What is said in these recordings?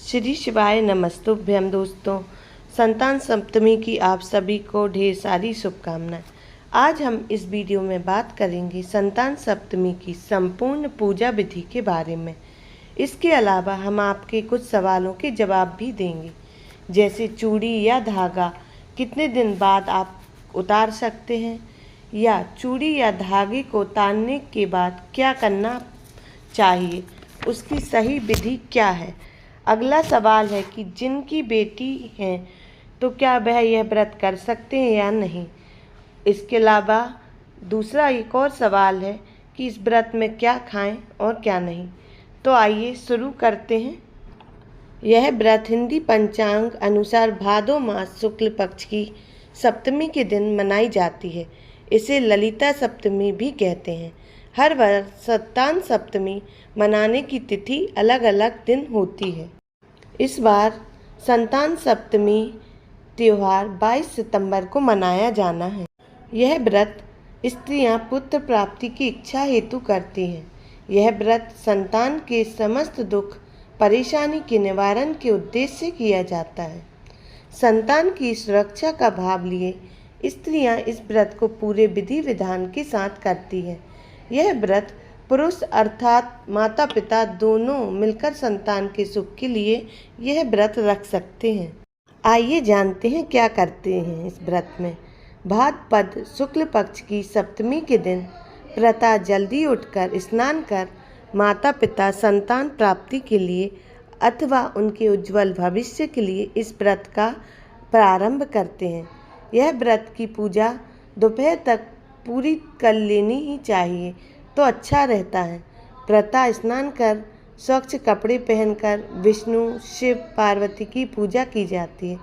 श्री शिवाय नमस्तुभ्यम दोस्तों। संतान सप्तमी की आप सभी को ढेर सारी शुभकामनाएं। आज हम इस वीडियो में बात करेंगे संतान सप्तमी की संपूर्ण पूजा विधि के बारे में। इसके अलावा हम आपके कुछ सवालों के जवाब भी देंगे, जैसे चूड़ी या धागा कितने दिन बाद आप उतार सकते हैं, या चूड़ी या धागे को उतारने के बाद क्या करना चाहिए, उसकी सही विधि क्या है। अगला सवाल है कि जिनकी बेटी हैं तो क्या वह यह व्रत कर सकते हैं या नहीं। इसके अलावा दूसरा एक और सवाल है कि इस व्रत में क्या खाएं और क्या नहीं। तो आइए शुरू करते हैं। यह व्रत हिंदी पंचांग अनुसार भादो मास शुक्ल पक्ष की सप्तमी के दिन मनाई जाती है। इसे ललिता सप्तमी भी कहते हैं। हर वर्ष संतान सप्तमी मनाने की तिथि अलग अलग दिन होती है। इस बार संतान सप्तमी त्यौहार 22 सितंबर को मनाया जाना है। यह व्रत स्त्रियां पुत्र प्राप्ति की इच्छा हेतु करती हैं। यह व्रत संतान के समस्त दुख परेशानी के निवारण के उद्देश्य से किया जाता है। संतान की सुरक्षा का भाव लिए स्त्रियां इस व्रत को पूरे विधि विधान के साथ करती हैं। यह व्रत पुरुष अर्थात माता पिता दोनों मिलकर संतान के सुख के लिए यह व्रत रख सकते हैं। आइए जानते हैं क्या करते हैं इस व्रत में। भाद्रपद शुक्ल पक्ष की सप्तमी के दिन प्रातः जल्दी उठकर स्नान कर माता पिता संतान प्राप्ति के लिए अथवा उनके उज्जवल भविष्य के लिए इस व्रत का प्रारंभ करते हैं। यह व्रत की पूजा दोपहर तक पूरी कर लेनी ही चाहिए तो अच्छा रहता है। प्रातः स्नान कर स्वच्छ कपड़े पहनकर विष्णु शिव पार्वती की पूजा की जाती है।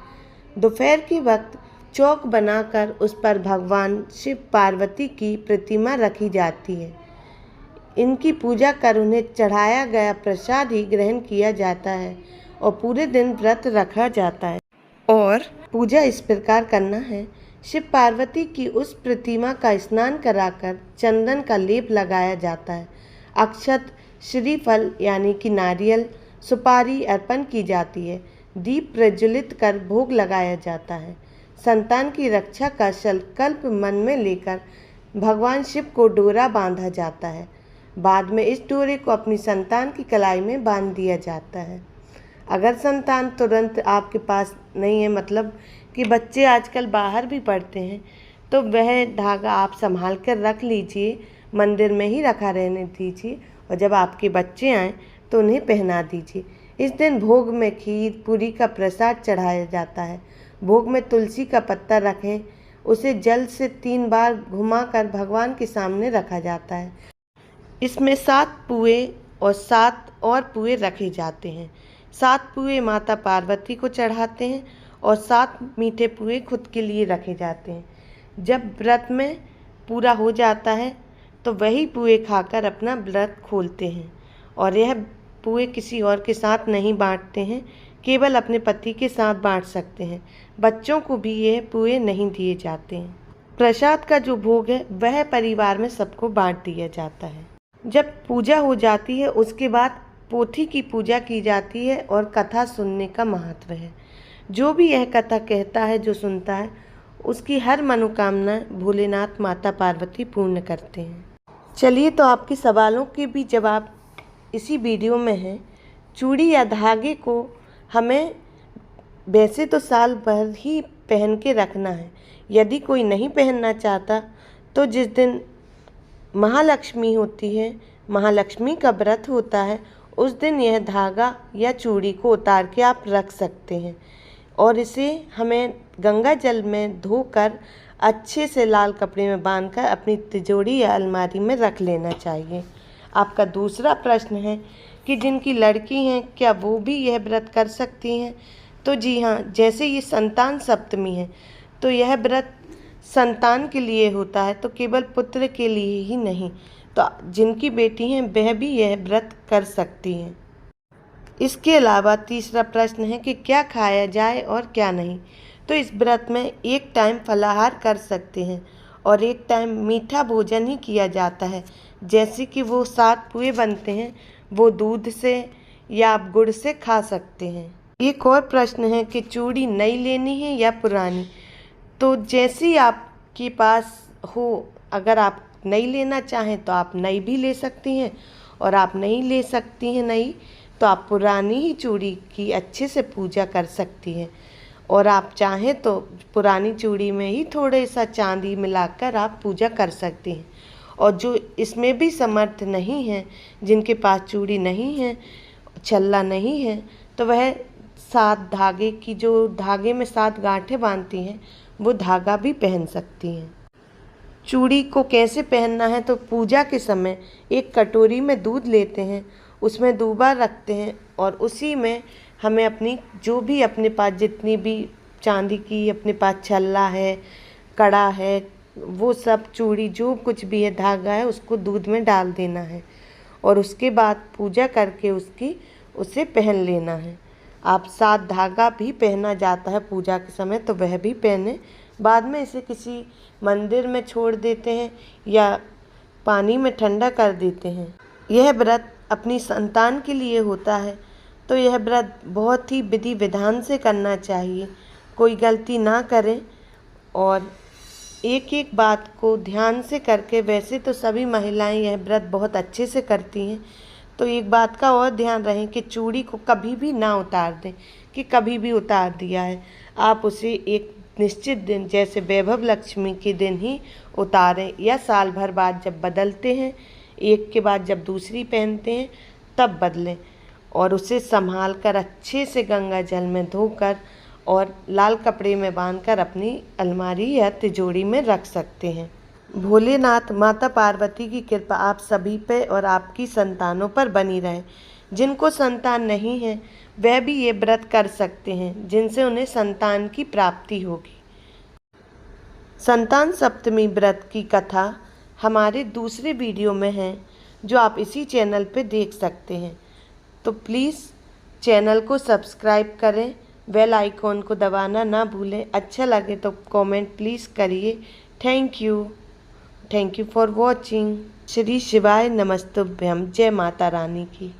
दोपहर के वक्त चौक बनाकर उस पर भगवान शिव पार्वती की प्रतिमा रखी जाती है। इनकी पूजा कर उन्हें चढ़ाया गया प्रसाद ही ग्रहण किया जाता है और पूरे दिन व्रत रखा जाता है। और पूजा इस प्रकार करना है। शिव पार्वती की उस प्रतिमा का स्नान कराकर चंदन का लेप लगाया जाता है। अक्षत श्रीफल यानी कि नारियल सुपारी अर्पण की जाती है। दीप प्रज्वलित कर भोग लगाया जाता है। संतान की रक्षा का संकल्प मन में लेकर भगवान शिव को डोरा बांधा जाता है। बाद में इस डोरे को अपनी संतान की कलाई में बांध दिया जाता है। अगर संतान तुरंत आपके पास नहीं है, मतलब कि बच्चे आजकल बाहर भी पढ़ते हैं, तो वह धागा आप संभाल कर रख लीजिए, मंदिर में ही रखा रहने दीजिए और जब आपके बच्चे आएँ तो उन्हें पहना दीजिए। इस दिन भोग में खीर पूरी का प्रसाद चढ़ाया जाता है। भोग में तुलसी का पत्ता रखें, उसे जल से 3 बार घुमाकर भगवान के सामने रखा जाता है। इसमें 7 पुए और 7 और पुए रखे जाते हैं। 7 पुए माता पार्वती को चढ़ाते हैं और 7 मीठे पुए खुद के लिए रखे जाते हैं। जब व्रत में पूरा हो जाता है तो वही पुए खाकर अपना व्रत खोलते हैं और यह पुए किसी और के साथ नहीं बांटते हैं, केवल अपने पति के साथ बांट सकते हैं। बच्चों को भी यह पुए नहीं दिए जाते हैं। प्रसाद का जो भोग है वह परिवार में सबको बांट दिया जाता है। जब पूजा हो जाती है उसके बाद पोथी की पूजा की जाती है और कथा सुनने का महत्व है। जो भी यह कथा कहता है, जो सुनता है, उसकी हर मनोकामना भोलेनाथ माता पार्वती पूर्ण करते हैं। चलिए, तो आपके सवालों के भी जवाब इसी वीडियो में हैं। चूड़ी या धागे को हमें वैसे तो साल भर ही पहन के रखना है। यदि कोई नहीं पहनना चाहता तो जिस दिन महालक्ष्मी होती है, महालक्ष्मी का व्रत होता है, उस दिन यह धागा या चूड़ी को उतार के आप रख सकते हैं और इसे हमें गंगा जल में धोकर अच्छे से लाल कपड़े में बांधकर अपनी तिजोरी या अलमारी में रख लेना चाहिए। आपका दूसरा प्रश्न है कि जिनकी लड़की हैं क्या वो भी यह व्रत कर सकती हैं। तो जी हाँ, जैसे ये संतान सप्तमी है तो यह व्रत संतान के लिए होता है, तो केवल पुत्र के लिए ही नहीं, तो जिनकी बेटी हैं वह भी यह व्रत कर सकती हैं। इसके अलावा तीसरा प्रश्न है कि क्या खाया जाए और क्या नहीं। तो इस व्रत में एक टाइम फलाहार कर सकते हैं और एक टाइम मीठा भोजन ही किया जाता है। जैसे कि वो 7 पुए बनते हैं वो दूध से या आप गुड़ से खा सकते हैं। एक और प्रश्न है कि चूड़ी नई लेनी है या पुरानी। तो जैसी आपके पास हो, अगर आप नई लेना चाहें तो आप नई भी ले सकती हैं, और आप नहीं ले सकती हैं नई तो आप पुरानी ही चूड़ी की अच्छे से पूजा कर सकती हैं। और आप चाहें तो पुरानी चूड़ी में ही थोड़े सा चांदी मिलाकर आप पूजा कर सकती हैं। और जो इसमें भी समर्थ नहीं है, जिनके पास चूड़ी नहीं है, छल्ला नहीं है, तो वह 7 धागे की, जो धागे में 7 गांठें बांधती हैं, वो धागा भी पहन सकती हैं। चूड़ी को कैसे पहनना है, तो पूजा के समय एक कटोरी में दूध लेते हैं, उसमें दूबा रखते हैं, और उसी में हमें अपनी जो भी अपने पास जितनी भी चांदी की अपने पास छल्ला है, कड़ा है, वो सब चूड़ी जो कुछ भी है, धागा है, उसको दूध में डाल देना है। और उसके बाद पूजा करके उसे पहन लेना है। आप 7 धागा भी पहना जाता है पूजा के समय, तो वह भी पहने। बाद में इसे किसी मंदिर में छोड़ देते हैं या पानी में ठंडा कर देते हैं। यह व्रत अपनी संतान के लिए होता है, तो यह व्रत बहुत ही विधि विधान से करना चाहिए, कोई गलती ना करें और एक एक बात को ध्यान से करके। वैसे तो सभी महिलाएं यह व्रत बहुत अच्छे से करती हैं, तो एक बात का और ध्यान रहे कि चूड़ी को कभी भी ना उतार दें, कि कभी भी उतार दिया है आप उसे एक निश्चित दिन, जैसे वैभव लक्ष्मी के दिन ही उतारें, या साल भर बाद जब बदलते हैं, एक के बाद जब दूसरी पहनते हैं तब बदलें। और उसे संभाल कर अच्छे से गंगा जल में धोकर और लाल कपड़े में बांधकर अपनी अलमारी या तिजोरी में रख सकते हैं। भोलेनाथ माता पार्वती की कृपा आप सभी पे और आपकी संतानों पर बनी रहे। जिनको संतान नहीं है वह भी ये व्रत कर सकते हैं, जिनसे उन्हें संतान की प्राप्ति होगी। संतान सप्तमी व्रत की कथा हमारे दूसरे वीडियो में है, जो आप इसी चैनल पे देख सकते हैं। तो प्लीज़ चैनल को सब्सक्राइब करें, बेल आइकॉन को दबाना ना भूलें। अच्छा लगे तो कमेंट प्लीज़ करिए। Thank you for watching. Shri शिवाय नमस्तुभ्यम। जय माता रानी की।